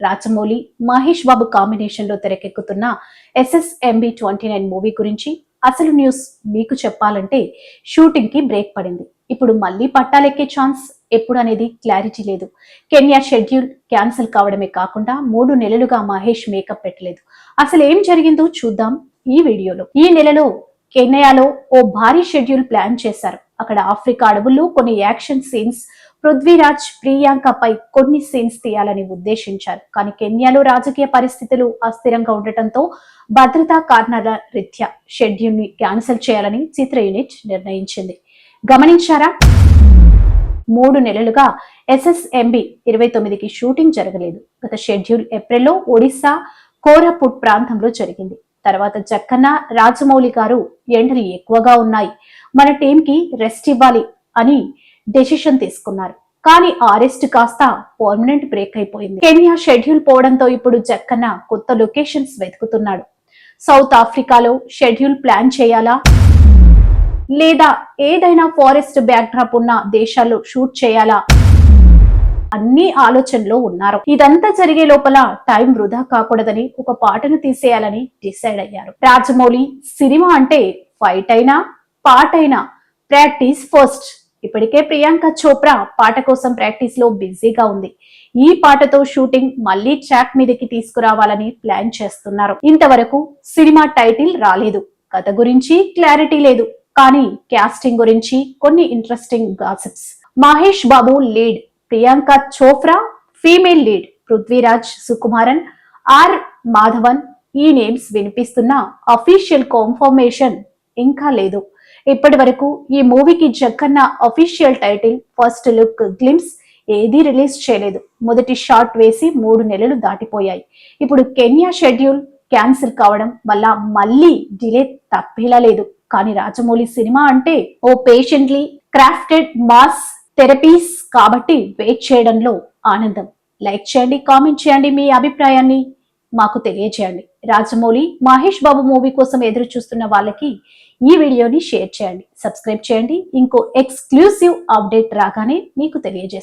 Rajamouli Mahesh Babu combination లో తెరకెక్కుతున్న SSMB 29 movie గురించి అసలు న్యూస్ మీకు చెప్పాలంటే షూటింగ్ కి బ్రేక్ పడింది. ఇప్పుడు మళ్ళీ పట్టాలెక్కే ఛాన్స్ ఎప్పుడు అనేది క్లారిటీ లేదు. కెన్యా షెడ్యూల్ క్యాన్సిల్ కావడమే కాకుండా 3 నెలలుగా మహేష్ మేకప్ పెట్టలేదు. అసలు ఏం జరిగిందో చూద్దాం ఈ వీడియోలో. ఈ నెలలో కెన్యాలో ఓ భారీ షెడ్యూల్ ప్లాన్ చేశారు. అక్కడ ఆఫ్రికా అడవుల్లో కొన్ని యాక్షన్ సీన్స్, పృథ్వీరాజ్ ప్రియాంకపై కొన్ని సీన్స్ తీయాలని ఉద్దేశించారు. కానీ కెన్యాలో రాజకీయ పరిస్థితులు అస్థిరంగా ఉండటంతో భద్రతా కారణాల రీత్యా షెడ్యూల్ ని క్యాన్సిల్ చేయాలని చిత్ర యూనిట్ నిర్ణయించింది. గమనించారా? 3 నెలలుగా SSMB 29కి షూటింగ్ జరగలేదు. గత షెడ్యూల్ ఏప్రిల్లో ఒడిశా కోరాపుట్ ప్రాంతంలో జరిగింది. తర్వాత జక్కన్న, రాజమౌళి గారు ఎండలు ఎక్కువగా ఉన్నాయి, మన టీంకి రెస్ట్ ఇవ్వాలి అని డెసిషన్ తీసుకున్నారు. కానీ ఆ రెస్ట్ కాస్త పర్మనెంట్ బ్రేక్ అయిపోయింది. కెన్యా షెడ్యూల్ పోవడంతో ఇప్పుడు జక్కన్న కొత్త లొకేషన్స్ వెతుకుతున్నాడు. సౌత్ ఆఫ్రికాలో షెడ్యూల్ ప్లాన్ చేయాలా లేదా ఏదైనా ఫారెస్ట్ బ్యాక్డ్రాప్ ఉన్న దేశాల్లో షూట్ చేయాలా అన్ని ఆలోచనలో ఉన్నారు. ఇదంతా జరిగే లోపల టైం వృధా కాకూడదని ఒక పాటను తీసేయాలని డిసైడ్ అయ్యారు. రాజమౌళి సినిమా అంటే ఫైట్ అయినా పాటైనా ప్రాక్టీస్ ఫస్ట్. ఇప్పటికే ప్రియాంక చోప్రా పాట కోసం ప్రాక్టీస్ లో బిజీగా ఉంది. ఈ పాటతో షూటింగ్ మళ్లీ ట్రాక్ మీదకి తీసుకురావాలని ప్లాన్ చేస్తున్నారు. ఇంతవరకు సినిమా టైటిల్ రాలేదు, కథ గురించి క్లారిటీ లేదు. కానీ క్యాస్టింగ్ గురించి కొన్ని interesting gossips. Mahesh Babu lead, Priyanka Chopra female lead, Prithviraj Sukumaran, R Madhavan ఈ నేమ్స్ వినిపిస్తున్న అఫీషియల్ కన్ఫర్మేషన్ ఇంకా లేదు. ఇప్పటి వరకు ఈ మూవీకి Jakkanna official title, first look, glimpse ఏదీ రిలీజ్ చేయలేదు. మొదటి షాట్ వేసి 3 నెలలు దాటిపోయాయి. ఇప్పుడు కెన్యా షెడ్యూల్ క్యాన్సిల్ కావడం వల్ల మళ్ళీ డిలే తప్పేలా లేదు. కానీ రాజమౌళి సినిమా అంటే ఓ పేషెంట్లీ క్రాఫ్టెడ్ మాస్ థెరపీస్ కాబట్టి వెయిట్ చేయడంలో ఆనందం. లైక్ చేయండి, కామెంట్ చేయండి, మీ అభిప్రాయాన్ని మాకు తెలియజేయండి. రాజమౌళి మహేష్ బాబు మూవీ కోసం ఎదురు చూస్తున్న వాళ్ళకి ఈ వీడియోని షేర్ చేయండి, సబ్స్క్రైబ్ చేయండి. ఇంకో ఎక్స్క్లూసివ్ అప్డేట్ రాగానే మీకు తెలియజేస్తాను.